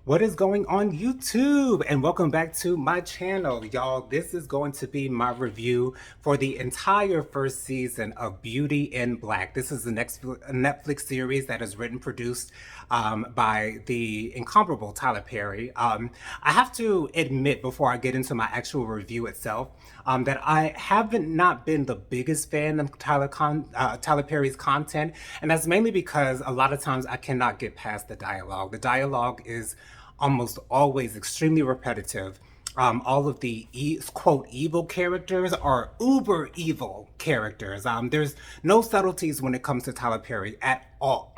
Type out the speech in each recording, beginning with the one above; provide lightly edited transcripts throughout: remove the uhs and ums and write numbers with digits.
What is going on YouTube? And welcome back to my channel, y'all. This is going to be my review for the entire first season of Beauty in Black. This is the next Netflix series that is written, produced by the incomparable Tyler Perry. I have to admit before I get into my actual review itself that I haven't not been the biggest fan of Tyler Perry's content, and that's mainly because a lot of times I cannot get past the dialogue. The dialogue is almost always extremely repetitive. All of the quote evil characters are uber evil characters. There's no subtleties when it comes to Tyler Perry at all,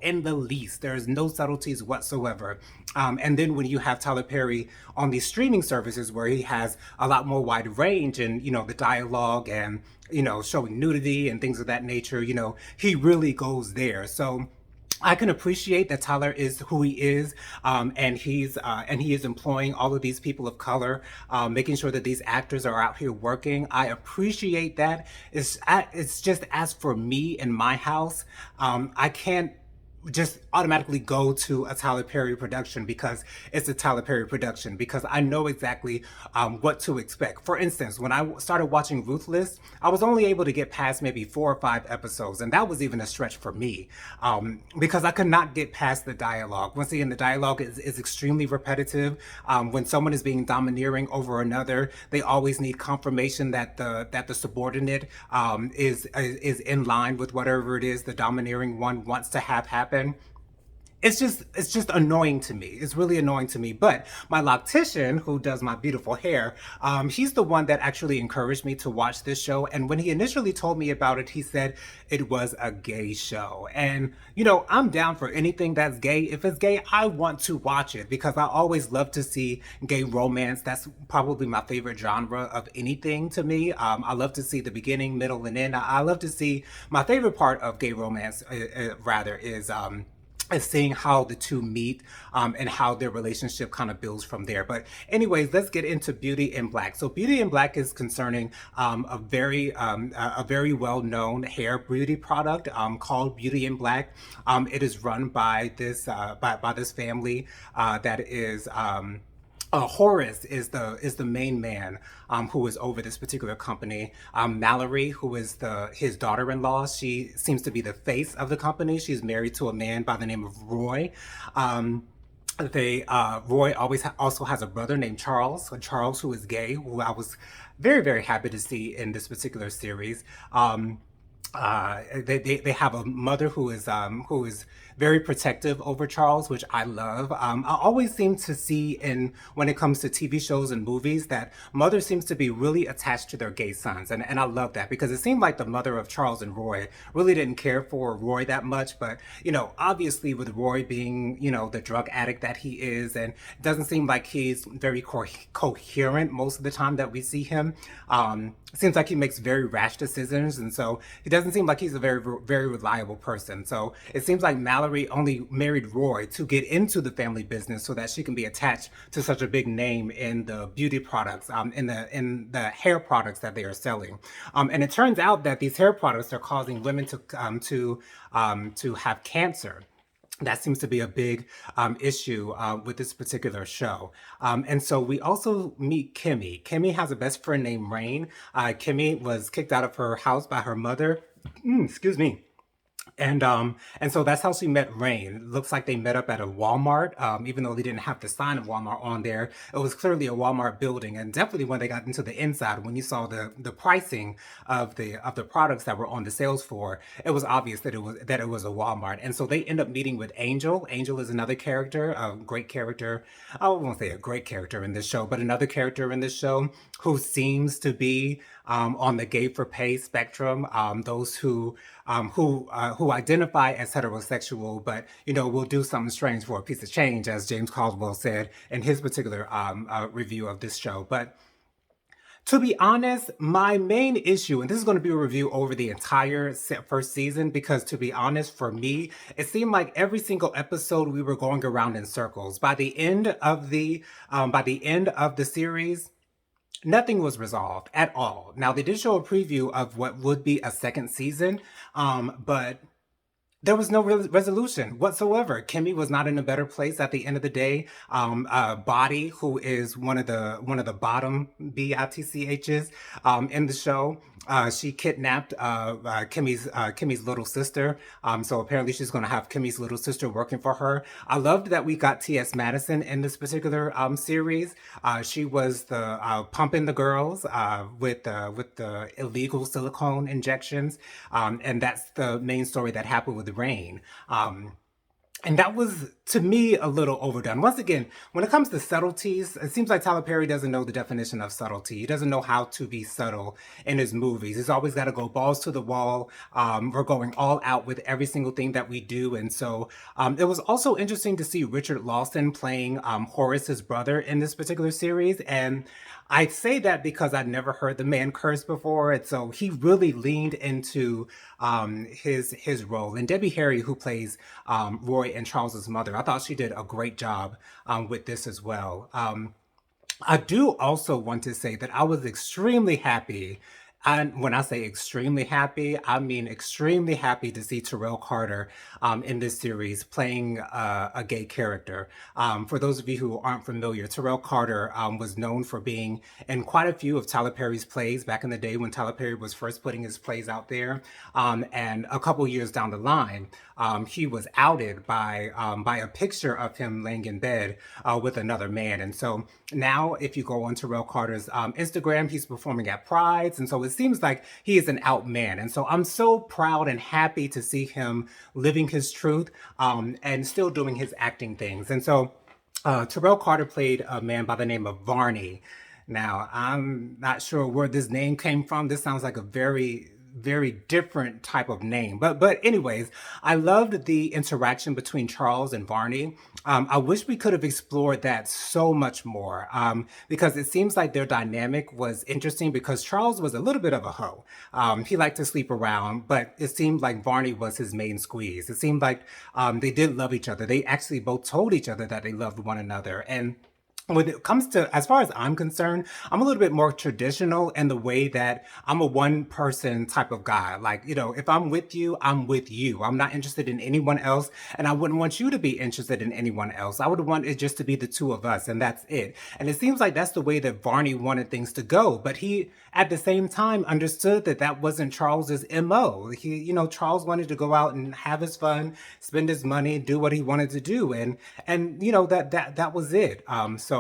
in the least. There's no subtleties whatsoever. And then when you have Tyler Perry on these streaming services where he has a lot more wide range and, the dialogue and, showing nudity and things of that nature, he really goes there. So I can appreciate that Tyler is who he is, and he is employing all of these people of color, making sure that these actors are out here working. I appreciate that. It's just as for me in my house, I can't just automatically go to a Tyler Perry production because it's a Tyler Perry production, because I know exactly what to expect. For instance, when I started watching Ruthless, I was only able to get past maybe 4 or 5 episodes, and that was even a stretch for me because I could not get past the dialogue. Once again, the dialogue is extremely repetitive. When someone is being domineering over another, they always need confirmation that the subordinate is in line with whatever it is the domineering one wants to have happen. It's just annoying to me. It's really annoying to me. But my loctician, who does my beautiful hair, he's the one that actually encouraged me to watch this show. And when he initially told me about it, he said it was a gay show. And I'm down for anything that's gay. If it's gay, I want to watch it because I always love to see gay romance. That's probably my favorite genre of anything to me. I love to see the beginning, middle, and end. I love to see my favorite part of gay romance. Rather is seeing how the two meet and how their relationship kind of builds from there. But anyways, let's get into Beauty in Black. So Beauty in Black is concerning a very well-known hair beauty product called Beauty in Black. It is run by by this family that is Horace is the main man who is over this particular company. Mallory, who is his daughter-in-law, she seems to be the face of the company. She's married to a man by the name of Roy. Roy also has a brother named Charles, Charles who is gay, who I was very, very happy to see in this particular series. They have a mother who is very protective over Charles, which I love. I always seem to see when it comes to TV shows and movies that mother seems to be really attached to their gay sons, and I love that because it seemed like the mother of Charles and Roy really didn't care for Roy that much. But obviously with Roy being the drug addict that he is, and it doesn't seem like he's very coherent most of the time that we see him. It seems like he makes very rash decisions, and so he doesn't seem like he's a very, very reliable person. So it seems like Mallory only married Roy to get into the family business so that she can be attached to such a big name in the beauty products, in the hair products that they are selling. And it turns out that these hair products are causing women to have cancer. That seems to be a big issue with this particular show. And so we also meet Kimmy. Kimmy has a best friend named Rain. Kimmy was kicked out of her house by her mother. Excuse me. And so that's how she met Rain. It looks like they met up at a Walmart, even though they didn't have the sign of Walmart on there. It was clearly a Walmart building, and definitely when they got into the inside, when you saw the pricing of the products that were on the sales floor, it was obvious that it was a Walmart. And so they end up meeting with Angel. Angel is another character, a great character. I won't say a great character in this show, but another character in this show who seems to be on the gay for pay spectrum. Those who identify as heterosexual, but will do something strange for a piece of change, as James Caldwell said in his particular review of this show. But to be honest, my main issue, and this is going to be a review over the entire first season, because to be honest, for me, it seemed like every single episode we were going around in circles. By the end of the series, nothing was resolved at all. Now, they did show a preview of what would be a second season, but there was no resolution whatsoever. Kimmy was not in a better place at the end of the day. Body, who is one of the bottom bitchs in the show, she kidnapped Kimmy's little sister. So apparently she's going to have Kimmy's little sister working for her. I loved that we got T.S. Madison in this particular series. She was the pumping the girls with the illegal silicone injections, and that's the main story that happened with Rain. And that was, to me, a little overdone. Once again, when it comes to subtleties, it seems like Tyler Perry doesn't know the definition of subtlety. He doesn't know how to be subtle in his movies. He's always got to go balls to the wall. We're going all out with every single thing that we do. And so it was also interesting to see Richard Lawson playing Horace's brother in this particular series. And I say that because I'd never heard the man curse before, and so he really leaned into his role. And Debbie Harry, who plays Roy and Charles's mother, I thought she did a great job with this as well. I do also want to say that I was extremely happy. And when I say extremely happy, I mean extremely happy to see Terrell Carter in this series playing a gay character. For those of you who aren't familiar, Terrell Carter was known for being in quite a few of Tyler Perry's plays back in the day when Tyler Perry was first putting his plays out there. And a couple years down the line, he was outed by a picture of him laying in bed with another man. And so now, if you go on Terrell Carter's Instagram, he's performing at Prides, and so it seems like he is an out man. And so I'm so proud and happy to see him living his truth and still doing his acting things. And so Terrell Carter played a man by the name of Varney. Now, I'm not sure where this name came from. This sounds like a very different type of name. But anyways, I loved the interaction between Charles and Varney. I wish we could have explored that so much more, because it seems like their dynamic was interesting because Charles was a little bit of a hoe. He liked to sleep around, but it seemed like Varney was his main squeeze. It seemed like they did love each other. They actually both told each other that they loved one another. And when it comes to, as far as I'm concerned, I'm a little bit more traditional in the way that I'm a one person type of guy. Like, if I'm with you, I'm with you. I'm not interested in anyone else. And I wouldn't want you to be interested in anyone else. I would want it just to be the two of us, and that's it. And it seems like that's the way that Varney wanted things to go. But he, at the same time, understood that that wasn't Charles's MO. Charles wanted to go out and have his fun, spend his money, do what he wanted to do. And that was it. So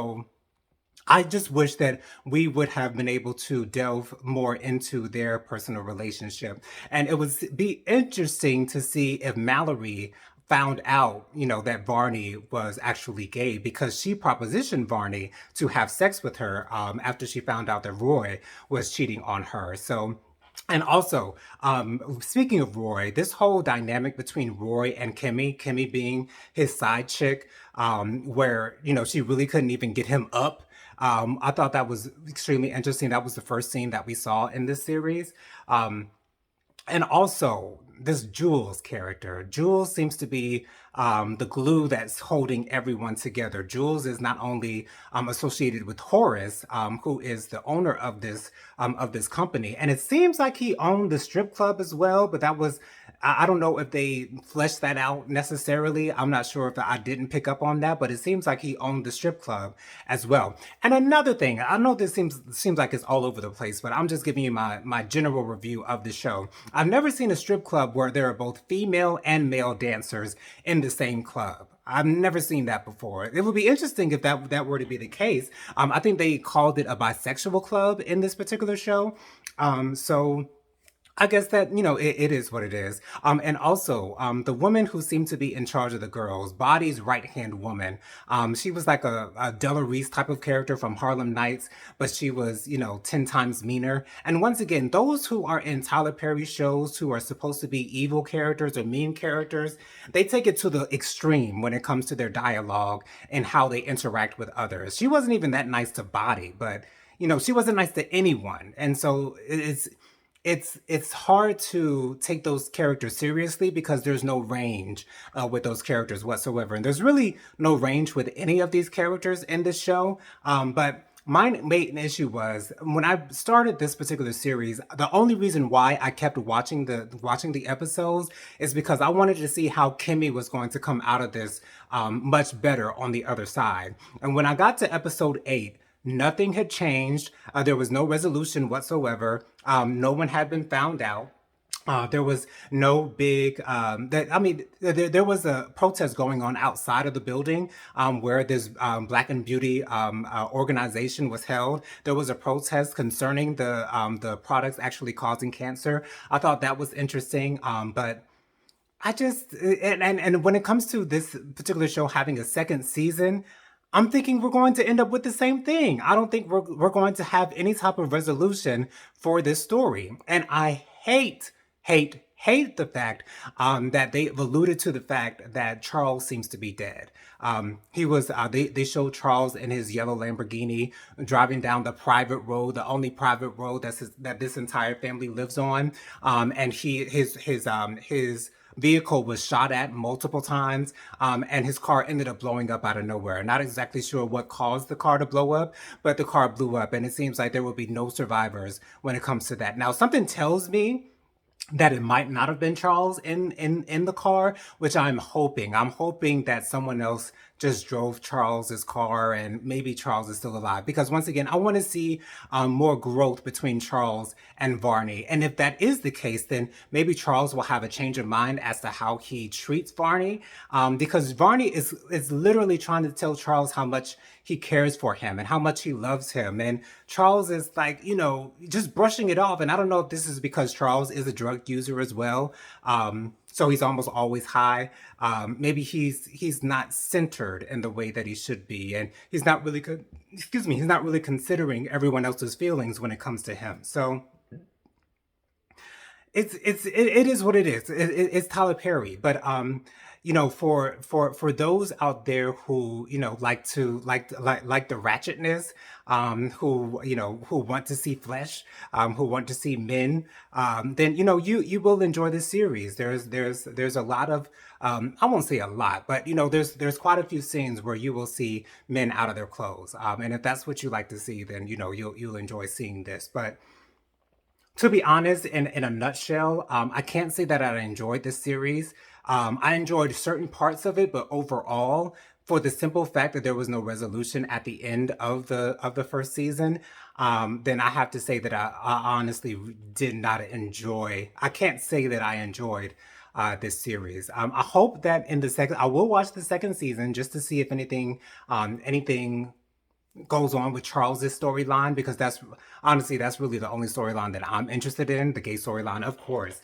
I just wish that we would have been able to delve more into their personal relationship. And it would be interesting to see if Mallory found out, that Varney was actually gay because she propositioned Varney to have sex with her after she found out that Roy was cheating on her. So, and also, speaking of Roy, this whole dynamic between Roy and Kimmy being his side chick, where, she really couldn't even get him up. I thought that was extremely interesting. That was the first scene that we saw in this series. And also, this Jules character. Jules seems to be the glue that's holding everyone together. Jules is not only associated with Horace, who is the owner of this company, and it seems like he owned the strip club as well. But that was, I don't know if they fleshed that out necessarily. I'm not sure if I didn't pick up on that, but it seems like he owned the strip club as well. And another thing, I know this seems like it's all over the place, but I'm just giving you my general review of the show. I've never seen a strip club where there are both female and male dancers in the same club. I've never seen that before. It would be interesting if that were to be the case. I think they called it a bisexual club in this particular show. So I guess that, it is what it is. And also, the woman who seemed to be in charge of the girls, Body's right-hand woman, she was like a Della Reese type of character from Harlem Nights, but she was, 10 times meaner. And once again, those who are in Tyler Perry shows who are supposed to be evil characters or mean characters, they take it to the extreme when it comes to their dialogue and how they interact with others. She wasn't even that nice to Body, but, she wasn't nice to anyone. And so it's hard to take those characters seriously because there's no range with those characters whatsoever. And there's really no range with any of these characters in this show. But My main issue was when I started this particular series, the only reason why I kept watching the episodes is because I wanted to see how Kimmy was going to come out of this much better on the other side. And when I got to episode 8, nothing had changed. There was no resolution whatsoever. No one had been found out. There was no big that I mean there was a protest going on outside of the building where this Black and Beauty organization was held. There was a protest concerning the products actually causing cancer. I thought that was interesting, but I just and when it comes to this particular show having a second season, I'm thinking we're going to end up with the same thing. I don't think we're going to have any type of resolution for this story. And I hate the fact that they've alluded to the fact that Charles seems to be dead. He was they showed Charles in his yellow Lamborghini driving down the private road, the only private road that this entire family lives on. And his vehicle was shot at multiple times, and his car ended up blowing up out of nowhere. Not exactly sure what caused the car to blow up, but the car blew up, and it seems like there will be no survivors when it comes to that. Now, something tells me that it might not have been Charles in the car, which I'm hoping. I'm hoping that someone else just drove Charles's car and maybe Charles is still alive. Because once again, I want to see more growth between Charles and Varney. And if that is the case, then maybe Charles will have a change of mind as to how he treats Varney. Because Varney is literally trying to tell Charles how much he cares for him and how much he loves him. And Charles is like, just brushing it off. And I don't know if this is because Charles is a drug user as well. So he's almost always high. Maybe he's not centered in the way that he should be, and he's not really he's not really considering everyone else's feelings when it comes to him. So it is what it is. It's Tyler Perry, but for those out there who like the ratchetness, who want to see flesh, who want to see men, then you will enjoy this series. There's a lot of I won't say a lot, but there's quite a few scenes where you will see men out of their clothes, and if that's what you like to see, then you'll enjoy seeing this, but. To be honest, in a nutshell, I can't say that I enjoyed this series. I enjoyed certain parts of it, but overall, for the simple fact that there was no resolution at the end of the first season, then I have to say that I honestly did not enjoy. I can't say that I enjoyed this series. I hope that I will watch the second season just to see if anything goes on with Charles's storyline, because that's really the only storyline that I'm interested in, the gay storyline, of course,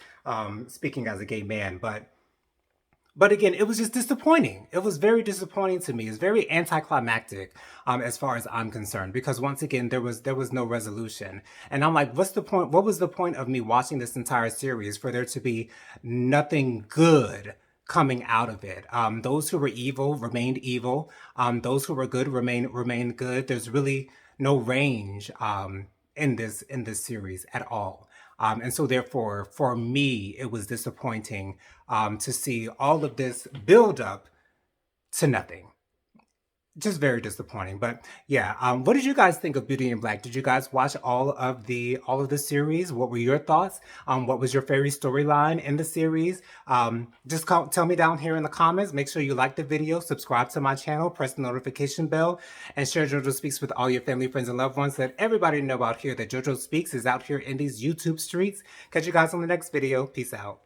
speaking as a gay man. But again, it was just disappointing. It was very disappointing to me. It's very anticlimactic, as far as I'm concerned, because once again, there was no resolution. And I'm like, what's the point? What was the point of me watching this entire series for there to be nothing good coming out of it? Those who were evil remained evil. Those who were good remained good. There's really no range in this series at all. And so therefore, for me, it was disappointing to see all of this build up to nothing. Just very disappointing. But yeah, what did you guys think of Beauty in Black? Did you guys watch all of the series? What were your thoughts? What was your favorite storyline in the series? Just tell me down here in the comments. Make sure you like the video, subscribe to my channel, press the notification bell, and share JoJo Speaks with all your family, friends, and loved ones. Let everybody know out here that JoJo Speaks is out here in these YouTube streets. Catch you guys on the next video. Peace out.